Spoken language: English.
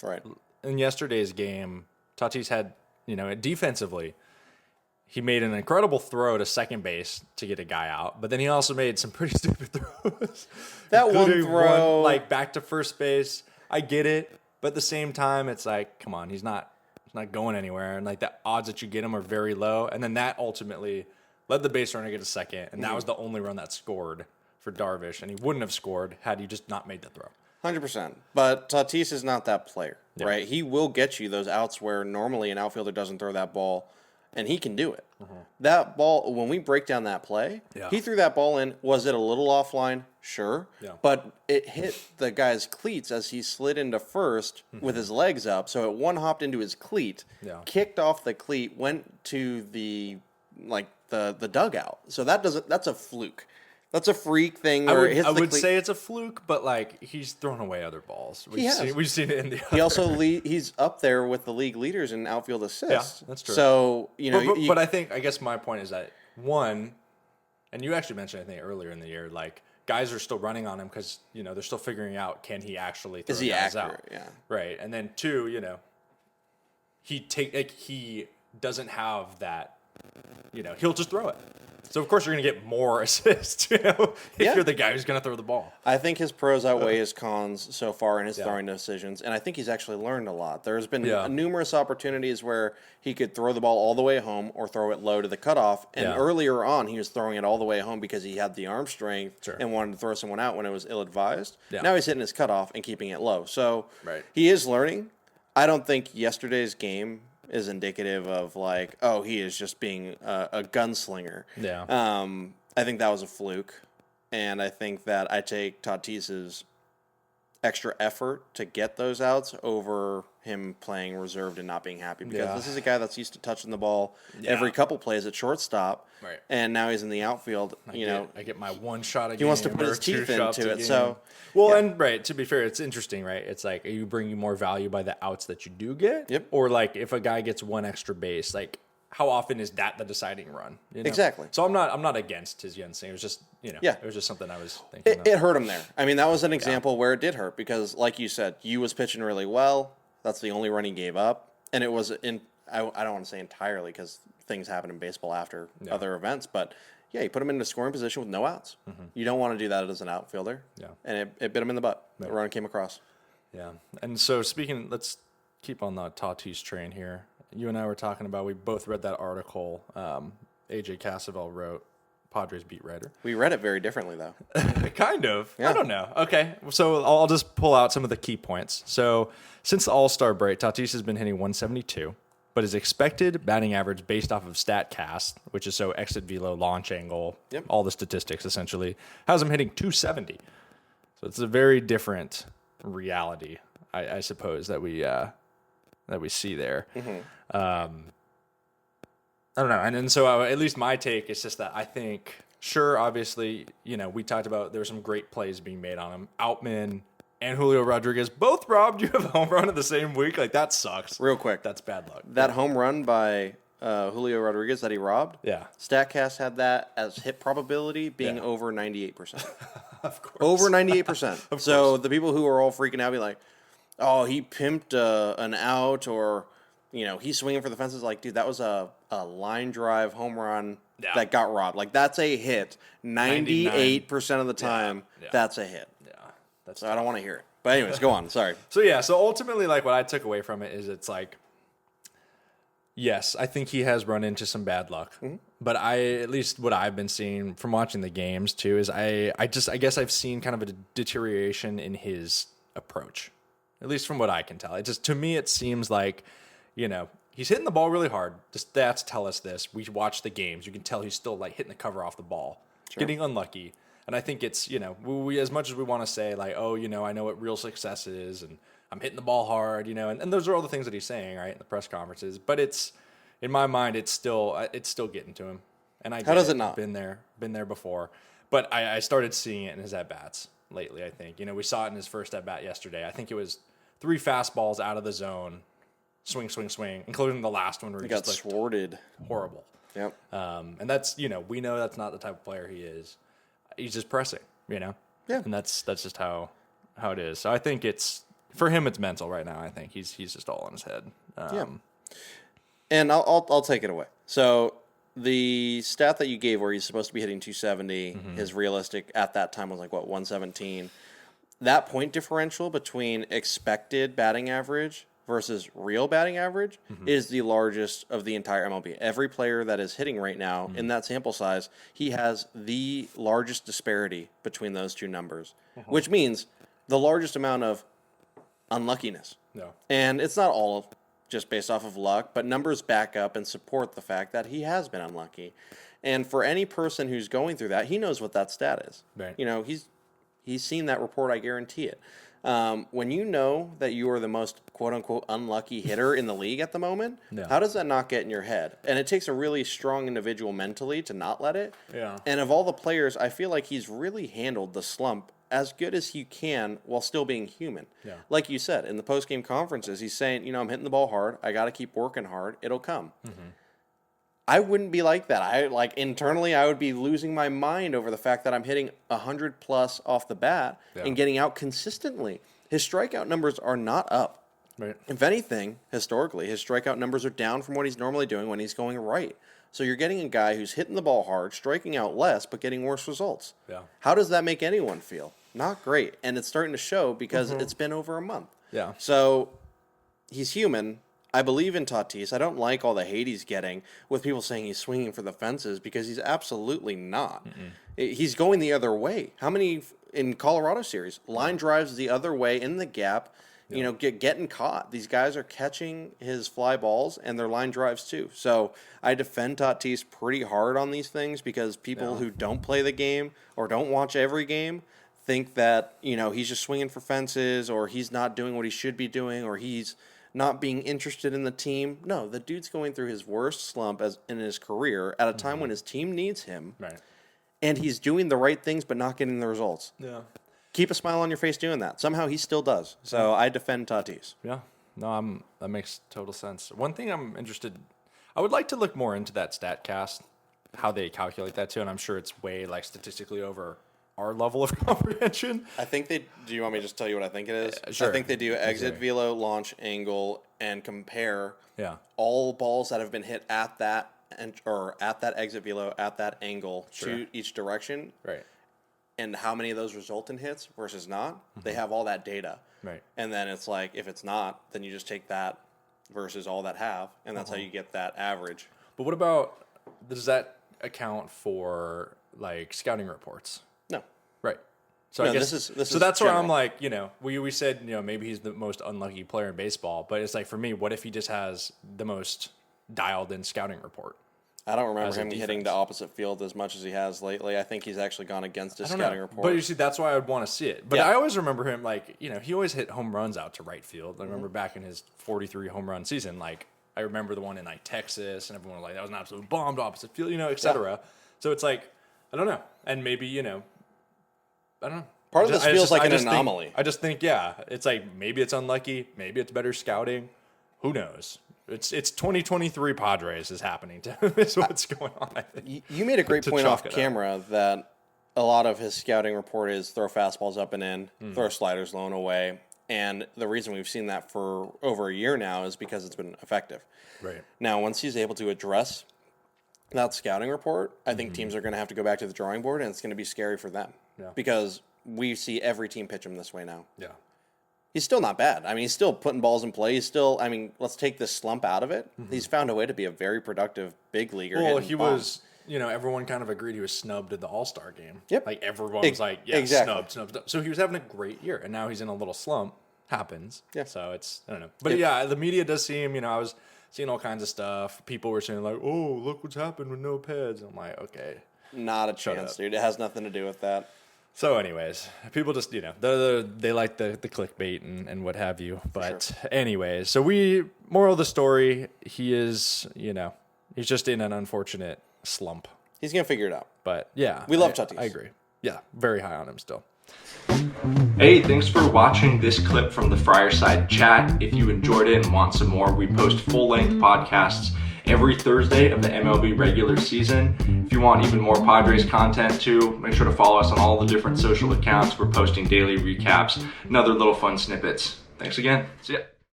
Right. In yesterday's game, Tatis had, defensively, he made an incredible throw to second base to get a guy out, but then he also made some pretty stupid throws. That one throw, like back to first base. I get it, but at the same time, it's like, come on, he's not going anywhere, and like the odds that you get him are very low. And then that ultimately led the base runner to get a second, and that was the only run that scored for Darvish, and he wouldn't have scored had he just not made the throw. 100%. But Tatis is not that player, right? He will get you those outs where normally an outfielder doesn't throw that ball, and he can do it. That ball, when we break down that play, he threw that ball in. Was it a little offline? Sure. Yeah. But it hit the guy's cleats as he slid into first with his legs up. So it one-hopped into his cleat, kicked off the cleat, went to the dugout. So that's a fluke. That's a freak thing. Where I would say it's a fluke, but like he's thrown away other balls. We've seen it in the. He also he's up there with the league leaders in outfield assists. Yeah, that's true. So but I guess my point is that one, and you actually mentioned I think earlier in the year, like guys are still running on him because they're still figuring out can he actually throw guys out. Yeah. Right, and then two, he doesn't have that. He'll just throw it. So, of course, you're going to get more assists, if you're the guy who's going to throw the ball. I think his pros outweigh his cons so far in his throwing decisions, and I think he's actually learned a lot. There's been numerous opportunities where he could throw the ball all the way home or throw it low to the cutoff, and earlier on he was throwing it all the way home because he had the arm strength and wanted to throw someone out when it was ill-advised. Yeah. Now he's hitting his cutoff and keeping it low. So he is learning. I don't think yesterday's game is indicative of like, oh, he is just being a gunslinger. Yeah. I think that was a fluke, and I think that I take Tatis's extra effort to get those outs over him playing reserved and not being happy because this is a guy that's used to touching the ball every couple plays at shortstop, and now he's in the outfield. I get my one shot again. He wants to put his teeth into it. So, and to be fair, it's interesting, right? It's like you bring more value by the outs that you do get, or like if a guy gets one extra base, like how often is that the deciding run? Exactly. So I'm not against his Yen thing. It was just it was just something I was thinking. It hurt him there. I mean, that was an example where it did hurt because, like you said, you was pitching really well. That's the only run he gave up, and it was I don't want to say entirely because things happen in baseball after other events, but he put him in a scoring position with no outs. You don't want to do that as an outfielder. Yeah, and it bit him in the butt. The run came across. Yeah, and so let's keep on the Tatis train here. You and I were talking about, we both read that article AJ Cassavell wrote, Padres beat writer. We read it very differently, though. Kind of. Yeah. I don't know. Okay, so I'll just pull out some of the key points. So since the All-Star break, Tatis has been hitting 172, but his expected batting average based off of StatCast, which is so exit velo, launch angle, all the statistics essentially, has him hitting 270. So it's a very different reality, I suppose, that we see there. I don't know. And so at least my take is just that I think, sure, obviously, we talked about there were some great plays being made on him. Outman and Julio Rodriguez both robbed you of a home run in the same week. Like, that sucks. Real quick. That's bad luck. That home run by Julio Rodriguez that he robbed, StatCast had that as hit probability being over 98%. Of course. Over 98%. So the people who are all freaking out be like, oh, he pimped an out or, he's swinging for the fences. Like, dude, that was a line drive home run that got robbed. Like, that's a hit. 98% of the time, that's a hit. Yeah. So I don't want to hear it. But anyways, go on. Sorry. So ultimately, like, what I took away from it is it's like, yes, I think he has run into some bad luck. But at least what I've been seeing from watching the games, too, is I guess I've seen kind of a deterioration in his approach. At least from what I can tell. To me, it seems like, he's hitting the ball really hard. The stats tell us this. We watch the games. You can tell he's still, like, hitting the cover off the ball. Getting unlucky. And I think it's, we as much as we want to say, like, oh, I know what real success is, and I'm hitting the ball hard, and those are all the things that he's saying, right, in the press conferences. But it's, in my mind, it's still getting to him. And how does it not? Been there before. But I started seeing it in his at-bats lately, I think. We saw it in his first at-bat yesterday. I think it was 3 fastballs out of the zone, swing, including the last one where he got sworded. Horrible. Yep. And that's, we know that's not the type of player he is. He's just pressing, Yeah. And that's just how it is. So I think it's for him, it's mental right now. I think he's just all in his head. And I'll take it away. So the stat that you gave where he's supposed to be hitting 270, his realistic at that time was 117. That point differential between expected batting average versus real batting average is the largest of the entire MLB. Every player that is hitting right now in that sample size, he has the largest disparity between those two numbers, which means the largest amount of unluckiness. No. And it's not all just based off of luck, but numbers back up and support the fact that he has been unlucky. And for any person who's going through that, he knows what that stat is. Right. He's seen that report, I guarantee it. When you know that you are the most quote-unquote unlucky hitter in the league at the moment, how does that not get in your head? And it takes a really strong individual mentally to not let it. Yeah. And of all the players, I feel like he's really handled the slump as good as he can while still being human. Yeah. Like you said, in the post-game conferences, he's saying, I'm hitting the ball hard. I got to keep working hard. It'll come. I wouldn't be like that. Internally, I would be losing my mind over the fact that I'm hitting 100 plus off the bat and getting out consistently. His strikeout numbers are not up. Right. If anything, historically, his strikeout numbers are down from what he's normally doing when he's going right. So you're getting a guy who's hitting the ball hard, striking out less, but getting worse results. Yeah. How does that make anyone feel? Not great. And it's starting to show because it's been over a month. Yeah. So he's human. I believe in Tatis. I don't like all the hate he's getting with people saying he's swinging for the fences because he's absolutely not. He's going the other way. How many in Colorado series? Line drives the other way in the gap, getting caught. These guys are catching his fly balls and their line drives too. So I defend Tatis pretty hard on these things because people who don't play the game or don't watch every game think that, he's just swinging for fences or he's not doing what he should be doing or he's not being interested in the team. No, the dude's going through his worst slump in his career at a time when his team needs him. Right. And he's doing the right things but not getting the results. Yeah. Keep a smile on your face doing that. Somehow he still does. So I defend Tatis. Yeah. No, that makes total sense. One thing I'm interested, I would like to look more into that StatCast, how they calculate that too, and I'm sure it's way statistically over our level of comprehension. I think do you want me to just tell you what I think it is? Sure. I think they do exit velo, launch angle, and compare all balls that have been hit at that exit velo, at that angle to each direction. Right. And how many of those result in hits versus not. They have all that data. Right. And then it's if it's not, then you just take that versus all that have, and that's how you get that average. But what about, does that account for scouting reports? No. Right. So I guess this so is that's general. where I'm we said, maybe he's the most unlucky player in baseball, but it's for me, what if he just has the most dialed in scouting report? I don't remember him hitting the opposite field as much as he has lately. I think he's actually gone against his scouting report. But you see, that's why I would want to see it. But I always remember him he always hit home runs out to right field. I remember back in his 43 home run season, I remember the one in Texas, and everyone was that was an absolute bomb to opposite field, et cetera. Yeah. So it's I don't know, and maybe I don't know. Part of this feels like an anomaly. I just think it's maybe it's unlucky, maybe it's better scouting. Who knows? It's 2023 Padres is happening to him is what's going on. I think. You made a great point off camera that a lot of his scouting report is throw fastballs up and in, throw sliders low and away. And the reason we've seen that for over a year now is because it's been effective. Right. Now, once he's able to address that scouting report, I think teams are going to have to go back to the drawing board, and it's going to be scary for them. Yeah. Because we see every team pitch him this way now. Yeah. He's still not bad. I mean, he's still putting balls in play. He's still, let's take this slump out of it. He's found a way to be a very productive big leaguer. Well, he was, everyone kind of agreed he was snubbed at the All-Star game. Yep. Everyone was exactly. Snubbed. So he was having a great year, and now he's in a little slump. Happens. Yeah. So it's, I don't know. But the media does seem, I was seeing all kinds of stuff. People were saying oh, look what's happened with no pads. I'm okay. Not a chance, dude. It has nothing to do with that. So anyways, people just, they like the clickbait and what have you. But anyways, so moral of the story, he is, he's just in an unfortunate slump. He's going to figure it out. But yeah. We love Tatis. I agree. Yeah, very high on him still. Hey, thanks for watching this clip from the Friarside Chat. If you enjoyed it and want some more, we post full-length podcasts every Thursday of the MLB regular season. If you want even more Padres content too, make sure to follow us on all the different social accounts. We're posting daily recaps and other little fun snippets. Thanks again. See ya.